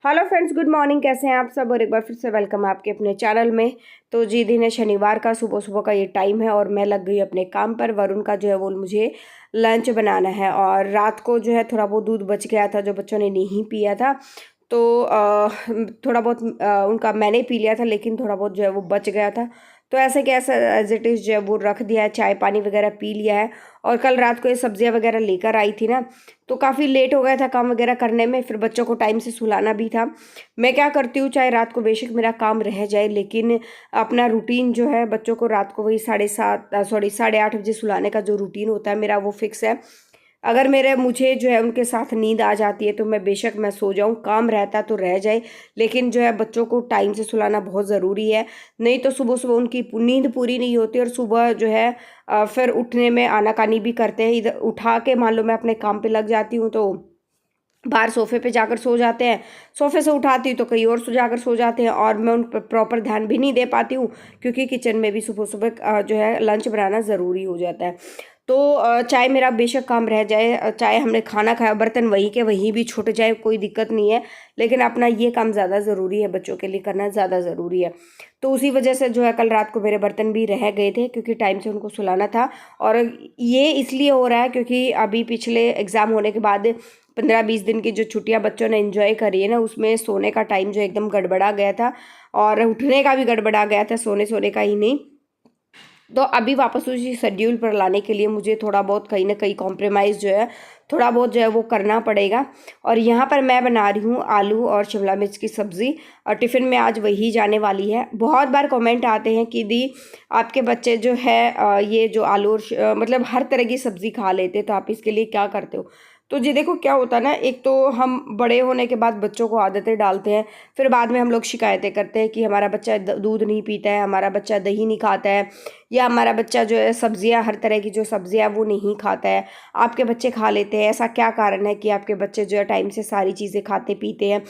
Hello friends, good morning. कैसे हैं आप सब? और एक बार फिर से वेलकम है आपके अपने चैनल में। तो जी, दिन है शनिवार का, सुबह सुबह का ये टाइम है और मैं लग गई अपने काम पर। वरुण का जो है वो मुझे लंच बनाना है। और रात को जो है थोड़ा बहुत दूध बच गया था जो बच्चों ने नहीं पिया था, तो थोड़ा बहुत उनका मैंने पी लिया था, लेकिन थोड़ा बहुत जो है वो बच गया था। तो ऐसे के ऐसा एज इट इज़ जो है वो रख दिया है, चाय पानी वगैरह पी लिया है। और कल रात को ये सब्जियां वगैरह लेकर आई थी ना, तो काफ़ी लेट हो गया था काम वगैरह करने में, फिर बच्चों को टाइम से सुलाना भी था। मैं क्या करती हूँ, चाहे रात को बेशक मेरा काम रह जाए, लेकिन अपना रूटीन जो है बच्चों को रात को वही 8:30 बजे सुलाने का जो रूटीन होता है मेरा, वो फिक्स है। अगर मुझे जो है उनके साथ नींद आ जाती है तो मैं सो जाऊं, काम रहता तो रह जाए, लेकिन जो है बच्चों को टाइम से सुलाना बहुत ज़रूरी है। नहीं तो सुबह सुबह उनकी नींद पूरी नहीं होती और सुबह जो है फिर उठने में आनाकानी भी करते हैं। इधर उठा के मान लो मैं अपने काम पे लग जाती हूँ तो बाहर सोफे पे जाकर सो जाते हैं, सोफे से उठाती हूँ तो कहीं और सो जाकर सो जाते हैं, और मैं उन पर प्रॉपर ध्यान भी नहीं दे पाती हूँ, क्योंकि किचन में भी सुबह सुबह जो है लंच बनाना ज़रूरी हो जाता है। तो चाहे मेरा बेशक काम रह जाए, चाहे हमने खाना खाया, बर्तन वहीं के वहीं भी छूट जाए, कोई दिक्कत नहीं है, लेकिन अपना ये काम ज़्यादा ज़रूरी है, बच्चों के लिए करना ज़्यादा ज़रूरी है। तो उसी वजह से जो है कल रात को मेरे बर्तन भी रह गए थे, क्योंकि टाइम से उनको सुलाना था। और ये इसलिए हो रहा है क्योंकि अभी पिछले एग्ज़ाम होने के बाद 15-20 दिन की जो छुट्टियां बच्चों ने एंजॉय करी है ना, उसमें सोने का टाइम जो एकदम गड़बड़ा गया था, और उठने का भी गड़बड़ा गया था, सोने सोने का ही नहीं। तो अभी वापस उसी शेड्यूल पर लाने के लिए मुझे थोड़ा बहुत कहीं ना कहीं कॉम्प्रोमाइज़ जो है, थोड़ा बहुत जो है वो करना पड़ेगा। और यहाँ पर मैं बना रही हूँ आलू और शिमला मिर्च की सब्ज़ी, और टिफ़िन में आज वही जाने वाली है। बहुत बार कमेंट आते हैं कि दी, आपके बच्चे जो है ये जो आलू और मतलब हर तरह की सब्ज़ी खा लेते हैं, तो आप इसके लिए क्या करते हो? तो जी देखो, क्या होता है ना, एक तो हम बड़े होने के बाद बच्चों को आदतें डालते हैं, फिर बाद में हम लोग शिकायतें करते हैं कि हमारा बच्चा दूध नहीं पीता है, हमारा बच्चा दही नहीं खाता है, या हमारा बच्चा जो है सब्जियां, हर तरह की जो सब्जियां वो नहीं खाता है। आपके बच्चे खा लेते हैं, ऐसा क्या कारण है कि आपके बच्चे जो है टाइम से सारी चीज़ें खाते पीते हैं?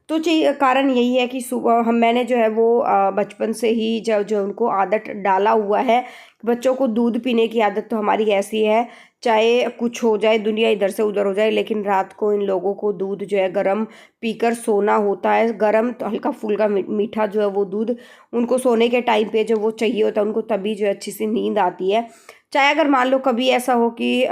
तो कारण यही है कि सुबह मैंने जो है वो बचपन से ही जो जो उनको आदत डाला हुआ है। बच्चों को दूध पीने की आदत तो हमारी ऐसी है, चाहे कुछ हो जाए, दुनिया इधर से उधर हो जाए, लेकिन रात को इन लोगों को दूध जो है गर्म पीकर सोना होता है। गर्म तो हल्का फुल्का मीठा जो है वो दूध उनको सोने के टाइम पे जो वो चाहिए होता है, उनको तभी जो है अच्छी सी नींद आती है। चाहे अगर मान लो कभी ऐसा हो कि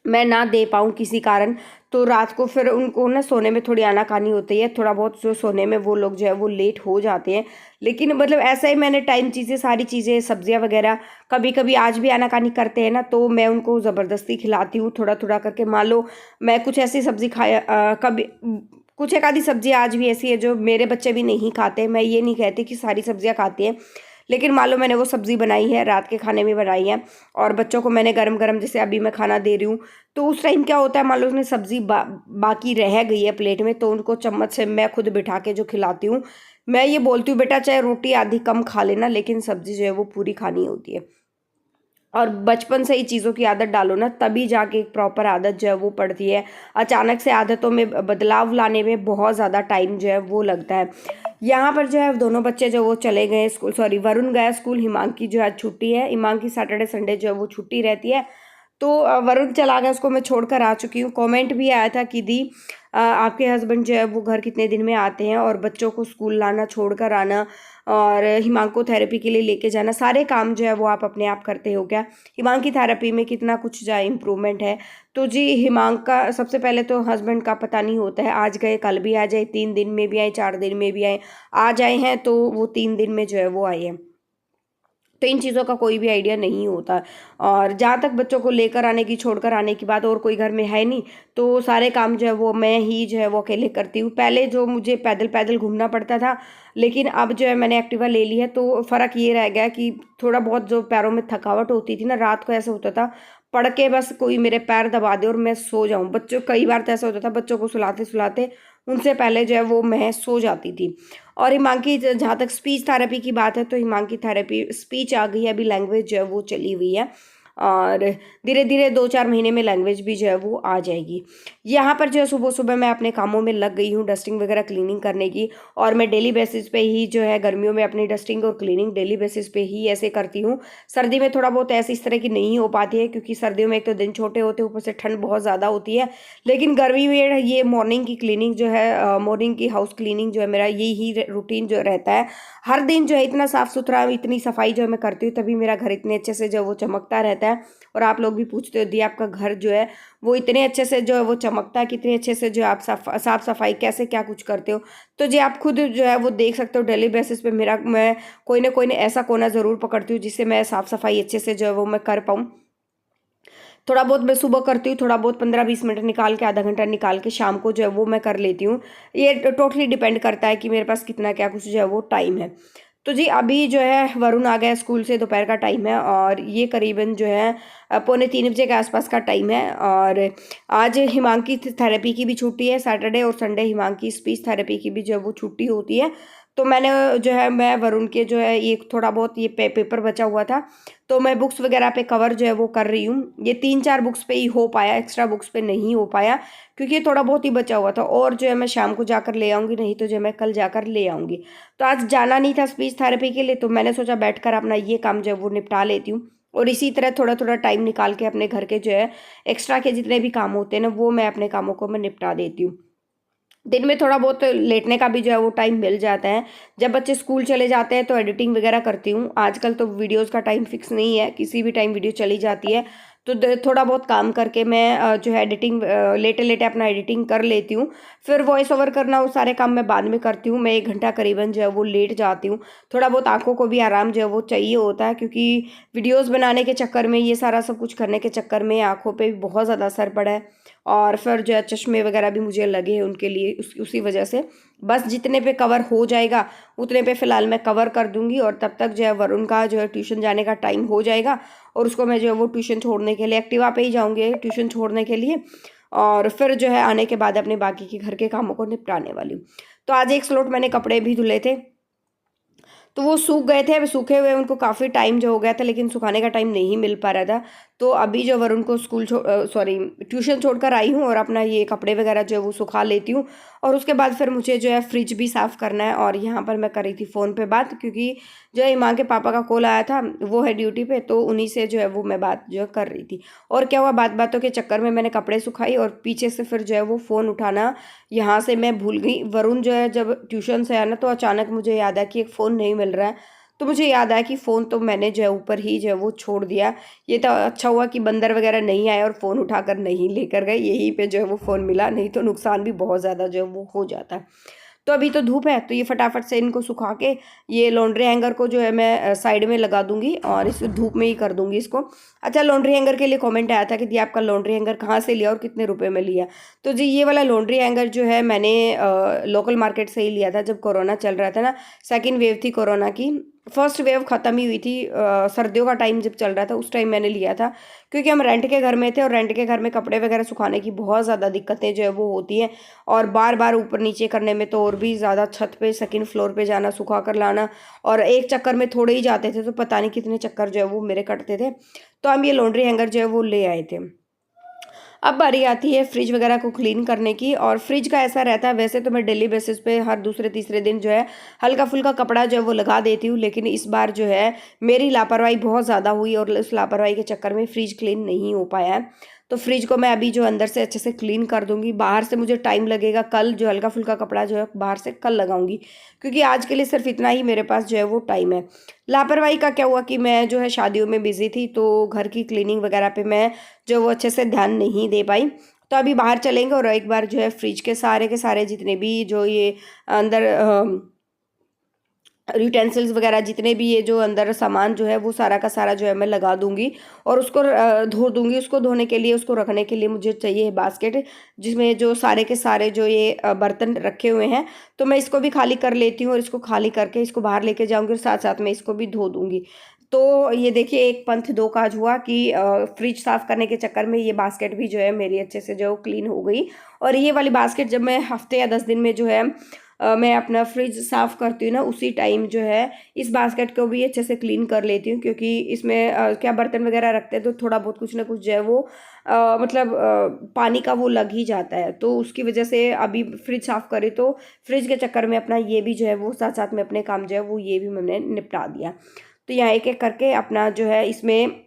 मैं ना दे पाऊँ किसी कारण, तो रात को फिर उनको ना सोने में थोड़ी आनाकानी होती है, थोड़ा बहुत जो सोने में वो लोग जो है वो लेट हो जाते हैं। लेकिन मतलब ऐसा ही मैंने टाइम चीज़ें, सारी चीज़ें, सब्जियां वगैरह, कभी कभी आज भी आनाकानी करते हैं ना, तो मैं उनको ज़बरदस्ती खिलाती हूँ थोड़ा थोड़ा करके। मान लो मैं कुछ ऐसी सब्जी खाया कभी कुछ एक आधी सब्जी आज भी ऐसी है जो मेरे बच्चे भी नहीं खाते। मैं ये नहीं कहती कि सारी सब्जियां खाती हैं, लेकिन मान लो मैंने वो सब्ज़ी बनाई है, रात के खाने में बनाई है, और बच्चों को मैंने गरम गरम, जैसे अभी मैं खाना दे रही हूँ, तो उस टाइम क्या होता है, मान लो उसमें सब्ज़ी बाकी रह गई है प्लेट में, तो उनको चम्मच से मैं खुद बिठा के जो खिलाती हूँ, मैं ये बोलती हूँ, बेटा चाहे रोटी आधी कम खा लेना, लेकिन सब्ज़ी जो है वो पूरी खानी होती है। और बचपन से ही चीज़ों की आदत डालो ना, तभी जाके एक प्रॉपर आदत जो है वो पड़ती है। अचानक से आदतों में बदलाव लाने में बहुत ज़्यादा टाइम जो है वो लगता है। यहाँ पर जो है दोनों बच्चे जो वो चले गए स्कूल, सॉरी वरुण गया स्कूल, हिमांकी जो है आज छुट्टी है। हिमांकी सैटरडे संडे जो है वो छुट्टी रहती है। तो वरुण चला गया, उसको मैं छोड़कर आ चुकी हूँ। कमेंट भी आया था कि दी, आपके हस्बैंड जो है वो घर कितने दिन में आते हैं, और बच्चों को स्कूल लाना, छोड़कर आना, और हिमांको थेरेपी के लिए लेके जाना, सारे काम जो है वो आप अपने आप करते हो क्या? हिमांकी थेरेपी में कितना कुछ जो है इम्प्रूवमेंट है। तो जी, हिमांक का सबसे पहले तो हस्बैंड का पता नहीं होता है, आज गए कल भी आ जाए, 3 दिन में भी आए, 4 दिन में भी आए, आज आए हैं तो वो 3 दिन में जो है वो आए हैं। तो इन चीज़ों का कोई भी आइडिया नहीं होता। और जहाँ तक बच्चों को लेकर आने की, छोड़कर आने की बात, और कोई घर में है नहीं, तो सारे काम जो है वो मैं ही जो है वो अकेले करती हूँ। पहले जो मुझे पैदल पैदल घूमना पड़ता था, लेकिन अब जो है मैंने एक्टिवा ले ली है, तो फ़र्क ये रह गया कि थोड़ा बहुत जो पैरों में थकावट होती थी ना, रात को ऐसा होता था पढ़ के बस कोई मेरे पैर दबा दे और मैं सो जाऊँ। बच्चों, कई बार तो ऐसा होता था बच्चों को सुलाते सुलाते उनसे पहले जो है वो मैं सो जाती थी। और हिमांकी, जहाँ तक स्पीच थेरेपी की बात है, तो हिमांकी थेरेपी स्पीच आ गई है, अभी लैंग्वेज जो है वो चली हुई है। और धीरे धीरे 2-4 महीने में लैंग्वेज भी जो है वो आ जाएगी। यहाँ पर जो है सुबह सुबह मैं अपने कामों में लग गई हूँ, डस्टिंग वगैरह क्लीनिंग करने की। और मैं डेली बेसिस पे ही जो है गर्मियों में अपनी डस्टिंग और क्लीनिंग डेली बेसिस पे ही ऐसे करती हूँ। सर्दी में थोड़ा बहुत ऐसे इस तरह की नहीं हो पाती है, क्योंकि सर्दियों में एक तो दिन छोटे होते हैं, ऊपर से ठंड बहुत ज़्यादा होती है। लेकिन गर्मी में ये मॉर्निंग की क्लीनिंग जो है, मॉर्निंग की हाउस क्लीनिंग जो है, मेरा यही रूटीन जो रहता है। हर दिन जो है इतना साफ़ सुथरा, इतनी सफाई जो है मैं करती हूँ, तभी मेरा घर इतने अच्छे से जो है वो चमकता रहता है। और आप लोग भी पूछते हो दी आपका घर जो है वो इतने अच्छे से जो है वो चमकता है, कितने अच्छे से जो है आप साफ सफाई कैसे क्या कुछ करते हो। तो जी आप खुद जो है वो देख सकते हो डेली बेसिस पे मैं कोई ना ऐसा कोना ज़रूर पकड़ती हूँ जिससे मैं साफ़ सफाई अच्छे से जो है वो मैं कर पाऊँ। थोड़ा बहुत मैं सुबह करती हूँ, थोड़ा बहुत 15-20 मिनट निकाल के, आधा घंटा निकाल के शाम को जो है वो मैं कर लेती हूँ। ये टोटली डिपेंड करता है कि मेरे पास कितना क्या कुछ जो है वो टाइम है। तो जी अभी जो है वरुण आ गया स्कूल से, दोपहर का टाइम है और ये करीबन जो है पौने 3 बजे के आसपास का टाइम है। और आज हिमांकी थेरेपी की भी छुट्टी है, सैटरडे और संडे हिमांकी स्पीच थेरेपी की भी जो है वो छुट्टी होती है। तो मैंने जो है मैं वरुण के जो है ये थोड़ा बहुत ये पेपर बचा हुआ था, तो मैं बुक्स वगैरह पे कवर जो है वो कर रही हूँ। ये 3-4 बुक्स पे ही हो पाया, एक्स्ट्रा बुक्स पे नहीं हो पाया, क्योंकि ये थोड़ा बहुत ही बचा हुआ था। और जो है मैं शाम को जाकर ले आऊँगी, नहीं तो जो है मैं कल जाकर ले आऊँगी। तो आज जाना नहीं था स्पीच थेरेपी के लिए, तो मैंने सोचा बैठकर अपना ये काम जो है वो निपटा लेती हूँ। और इसी तरह थोड़ा-थोड़ा टाइम निकाल के अपने घर के जो है एक्स्ट्रा के जितने भी काम होते हैं ना, वो मैं अपने कामों को मैं निपटा देती हूँ। दिन में थोड़ा बहुत लेटने का भी जो है वो टाइम मिल जाता है। जब बच्चे स्कूल चले जाते हैं तो एडिटिंग वगैरह करती हूँ। आजकल तो वीडियोज़ का टाइम फिक्स नहीं है, किसी भी टाइम वीडियो चली जाती है। तो थोड़ा बहुत काम करके मैं जो है एडिटिंग लेटे-लेटे अपना एडिटिंग कर लेती हूँ। फिर वॉइस ओवर करना, वो सारे काम मैं बाद में करती हूँ। मैं 1 घंटा करीबन जो है वो लेट जाती हूँ। थोड़ा बहुत आँखों को भी आराम जो है वो चाहिए होता है, क्योंकि वीडियोज़ बनाने के चक्कर में, ये सारा सब कुछ करने के चक्कर में आँखों पे भी बहुत ज़्यादा असर पड़ा है। और फिर जो है चश्मे वगैरह भी मुझे लगे हैं उनके लिए, उसी वजह से। बस जितने पे कवर हो जाएगा उतने पे फ़िलहाल मैं कवर कर दूँगी, और तब तक जो है वरुण का जो है ट्यूशन जाने का टाइम हो जाएगा, और उसको मैं जो है वो ट्यूशन छोड़ने के लिए एक्टिवा पे ही जाऊँगी ट्यूशन छोड़ने के लिए। और फिर जो है आने के बाद अपने बाकी के घर के कामों को निपटाने वाली हूँ। तो आज एक स्लॉट मैंने कपड़े भी धुले थे, तो वो सूख गए थे, अभी सूखे हुए उनको काफ़ी टाइम जो हो गया था, लेकिन सुखाने का टाइम नहीं मिल पा रहा था। तो अभी जो वरुण को सॉरी ट्यूशन छोड़कर आई हूँ, और अपना ये कपड़े वगैरह जो है वो सुखा लेती हूँ। और उसके बाद फिर मुझे जो है फ्रिज भी साफ़ करना है। और यहाँ पर मैं कर रही थी फ़ोन पे बात, क्योंकि जो है माँ के पापा का कॉल आया था, वो है ड्यूटी पे, तो उन्हीं से जो है वो मैं बात जो है कर रही थी। और क्या हुआ, बातों के चक्कर में मैंने कपड़े सुखाई और पीछे से फिर जो है वो फ़ोन उठाना यहाँ से मैं भूल गई। वरुण जो है जब ट्यूशन से आया ना, तो अचानक मुझे याद आया कि एक फ़ोन नहीं मिल रहा है। तो मुझे याद आया कि फ़ोन तो मैंने जो है ऊपर ही जो है वो छोड़ दिया। ये तो अच्छा हुआ कि बंदर वगैरह नहीं आए और फ़ोन उठाकर नहीं लेकर गए, यहीं पे जो है वो फ़ोन मिला, नहीं तो नुकसान भी बहुत ज़्यादा जो है वो हो जाता। तो अभी तो धूप है, तो ये फटाफट से इनको सुखा के ये लॉन्ड्री हैंगर को जो है मैं साइड में लगा दूंगी, और इस धूप में ही कर दूंगी इसको। अच्छा, लॉन्ड्री हैंगर के लिए कमेंट आया था कि दी आपका लॉन्ड्री हैंगर कहाँ से लिया और कितने रुपए में लिया। तो जी ये वाला लॉन्ड्री हैंगर जो है मैंने लोकल मार्केट से ही लिया था, जब कोरोना चल रहा था ना, सेकेंड वेव थी कोरोना की। फर्स्ट वेव ख़त्म ही हुई थी, सर्दियों का टाइम जब चल रहा था उस टाइम मैंने लिया था, क्योंकि हम रेंट के घर में थे, और रेंट के घर में कपड़े वगैरह सुखाने की बहुत ज़्यादा दिक्कतें जो है वो होती हैं। और बार बार ऊपर नीचे करने में तो और भी ज़्यादा, छत पे सेकंड फ्लोर पे जाना, सुखा कर लाना, और एक चक्कर में थोड़े ही जाते थे, तो पता नहीं कितने चक्कर जो है वो मेरे कटते थे। तो हम ये लॉन्ड्री हैंगर जो है वो ले आए थे। अब बारी आती है फ्रिज वगैरह को क्लीन करने की। और फ्रिज का ऐसा रहता है, वैसे तो मैं डेली बेसिस पे हर दूसरे तीसरे दिन जो है हल्का फुल्का कपड़ा जो है वो लगा देती हूँ, लेकिन इस बार जो है मेरी लापरवाही बहुत ज़्यादा हुई, और उस लापरवाही के चक्कर में फ्रिज क्लीन नहीं हो पाया है। तो फ्रिज को मैं अभी जो अंदर से अच्छे से क्लीन कर दूंगी। बाहर से मुझे टाइम लगेगा, कल जो हल्का फुल्का कपड़ा जो है बाहर से कल लगाऊंगी, क्योंकि आज के लिए सिर्फ इतना ही मेरे पास जो है वो टाइम है। लापरवाही का क्या हुआ कि मैं जो है शादियों में बिजी थी, तो घर की क्लीनिंग वगैरह पे मैं जो वो अच्छे से ध्यान नहीं दे पाई। तो अभी बाहर चलेंगे और एक बार जो है फ्रिज के सारे जितने भी जो ये अंदर यूटेंसिल्स वगैरह, जितने भी ये जो अंदर सामान जो है वो सारा का सारा जो है मैं लगा दूंगी, और उसको धो दूंगी। उसको धोने के लिए, उसको रखने के लिए मुझे चाहिए बास्केट, जिसमें जो सारे के सारे जो ये बर्तन रखे हुए हैं। तो मैं इसको भी खाली कर लेती हूँ, और इसको खाली करके इसको बाहर लेके जाऊंगी, और साथ साथ में इसको भी धो दूंगी। तो ये देखिए, एक पंथ दो काज हुआ कि फ्रिज साफ करने के चक्कर में ये बास्केट भी जो है मेरी अच्छे से जो क्लीन हो गई। और ये वाली बास्केट जब मैं हफ्ते या 10 दिन में जो है मैं अपना फ्रिज साफ़ करती हूँ ना, उसी टाइम जो है इस बास्केट को भी अच्छे से क्लीन कर लेती हूँ, क्योंकि इसमें क्या बर्तन वगैरह रखते हैं तो थोड़ा बहुत कुछ ना कुछ जो है वो मतलब पानी का वो लग ही जाता है। तो उसकी वजह से अभी फ्रिज साफ़ करी तो फ्रिज के चक्कर में अपना ये भी जो है वो साथ साथ में अपने काम जो है वो ये भी मैंने निपटा दिया। तो यहाँ एक एक करके अपना जो है इसमें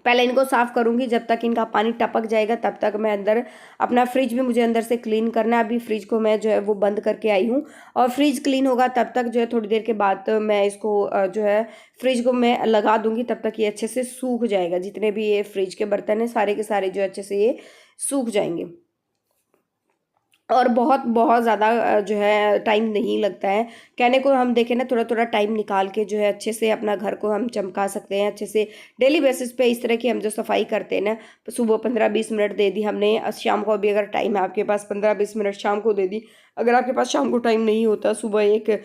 पहले इनको साफ़ करूँगी, जब तक इनका पानी टपक जाएगा तब तक मैं अंदर अपना फ्रिज भी मुझे अंदर से क्लीन करना है। अभी फ्रिज को मैं जो है वो बंद करके आई हूँ, और फ्रिज क्लीन होगा तब तक जो है थोड़ी देर के बाद मैं इसको जो है फ्रिज को मैं लगा दूँगी, तब तक ये अच्छे से सूख जाएगा। जितने भी ये फ्रिज के बर्तन हैं सारे के सारे जो अच्छे से ये सूख जाएँगे। और बहुत बहुत ज़्यादा जो है टाइम नहीं लगता है। कहने को हम देखें ना, थोड़ा-थोड़ा टाइम निकाल के जो है अच्छे से अपना घर को हम चमका सकते हैं। अच्छे से डेली बेसिस पे इस तरह की हम जो सफाई करते हैं ना, सुबह 15-20 मिनट दे दी हमने, शाम को भी अगर टाइम है आपके पास 15-20 मिनट शाम को दे दी। अगर आपके पास शाम को टाइम नहीं होता, सुबह एक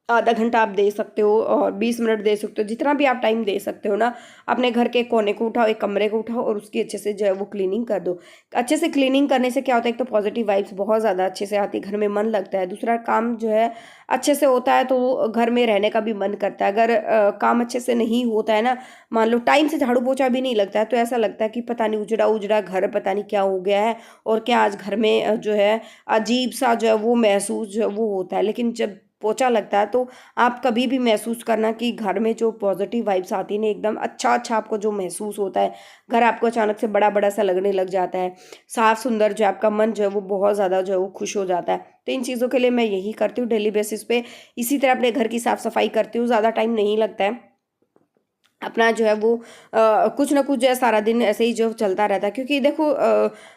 आधा घंटा आप दे सकते हो और 20 मिनट दे सकते हो, जितना भी आप टाइम दे सकते हो ना, अपने घर के कोने को उठाओ, एक कमरे को उठाओ और उसकी अच्छे से जो है वो क्लीनिंग कर दो। अच्छे से क्लीनिंग करने से क्या होता है, एक तो पॉजिटिव वाइब्स बहुत ज़्यादा अच्छे से आती है, घर में मन लगता है। दूसरा काम जो है अच्छे से होता है तो घर में रहने का भी मन करता है। अगर काम अच्छे से नहीं होता है ना, मान लो टाइम से झाड़ू पोछा भी नहीं लगता है, तो ऐसा लगता है कि पता नहीं उजड़ा-उजड़ा घर, पता नहीं क्या हो गया है और क्या आज घर में जो है अजीब-सा जो है वो महसूस जो है वो होता है। लेकिन जब पोछा लगता है तो आप कभी भी महसूस करना कि घर में जो पॉजिटिव वाइब्स आती है ना, एकदम अच्छा-अच्छा आपको जो महसूस होता है, घर आपको अचानक से बड़ा-बड़ा सा लगने लग जाता है। साफ सुंदर जो है आपका मन जो है वो बहुत ज़्यादा जो है वो खुश हो जाता है। तो इन चीज़ों के लिए मैं यही करती हूँ डेली बेसिस पे। इसी तरह अपने घर की साफ-सफाई करती हूँ, ज़्यादा टाइम नहीं लगता है। अपना जो है वो कुछ ना कुछ जो है सारा दिन ऐसे ही जो चलता रहता है, क्योंकि देखो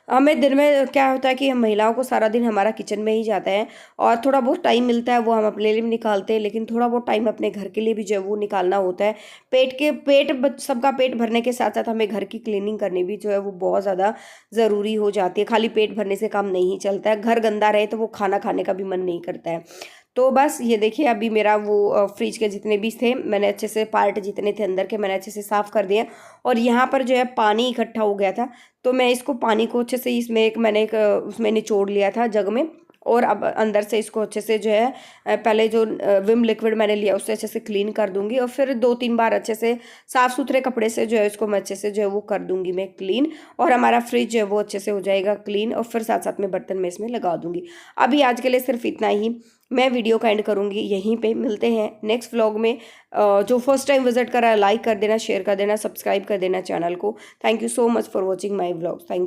हमें दिन में क्या होता है कि हम महिलाओं को सारा दिन हमारा किचन में ही जाता है, और थोड़ा बहुत टाइम मिलता है वो हम अपने लिए भी निकालते हैं, लेकिन थोड़ा बहुत टाइम अपने घर के लिए भी जो है वो निकालना होता है। सबका पेट भरने के साथ साथ हमें घर की क्लीनिंग करनी भी जो है वो बहुत ज़्यादा ज़रूरी हो जाती है। खाली पेट भरने से काम नहीं चलता है, घर गंदा रहे तो वो खाना खाने का भी मन नहीं करता है। तो बस ये देखिए, अभी मेरा वो फ्रिज के जितने भी थे मैंने अच्छे से पार्ट जितने थे अंदर के मैंने अच्छे से साफ़ कर दिए, और यहाँ पर जो है पानी इकट्ठा हो गया था, तो मैं इसको पानी को अच्छे से इसमें मैंने एक उसमें निचोड़ लिया था जग में, और अब अंदर से इसको अच्छे से जो है पहले जो विम लिक्विड मैंने लिया उससे अच्छे से क्लीन कर दूंगी, और फिर 2-3 बार अच्छे से साफ़ सुथरे कपड़े से जो है इसको मैं अच्छे से जो है वो कर दूंगी मैं क्लीन, और हमारा फ्रिज जो है वो अच्छे से हो जाएगा क्लीन, और फिर साथ साथ में बर्तन में इसमें लगा दूंगी। अभी आज के लिए सिर्फ इतना ही। मैं वीडियो का एंड करूँगी यहीं पे। मिलते हैं नेक्स्ट व्लॉग में। जो फर्स्ट टाइम विजिट करा है लाइक कर देना, शेयर कर देना, सब्सक्राइब कर देना चैनल को। Thank you so much for watching my vlog. Thank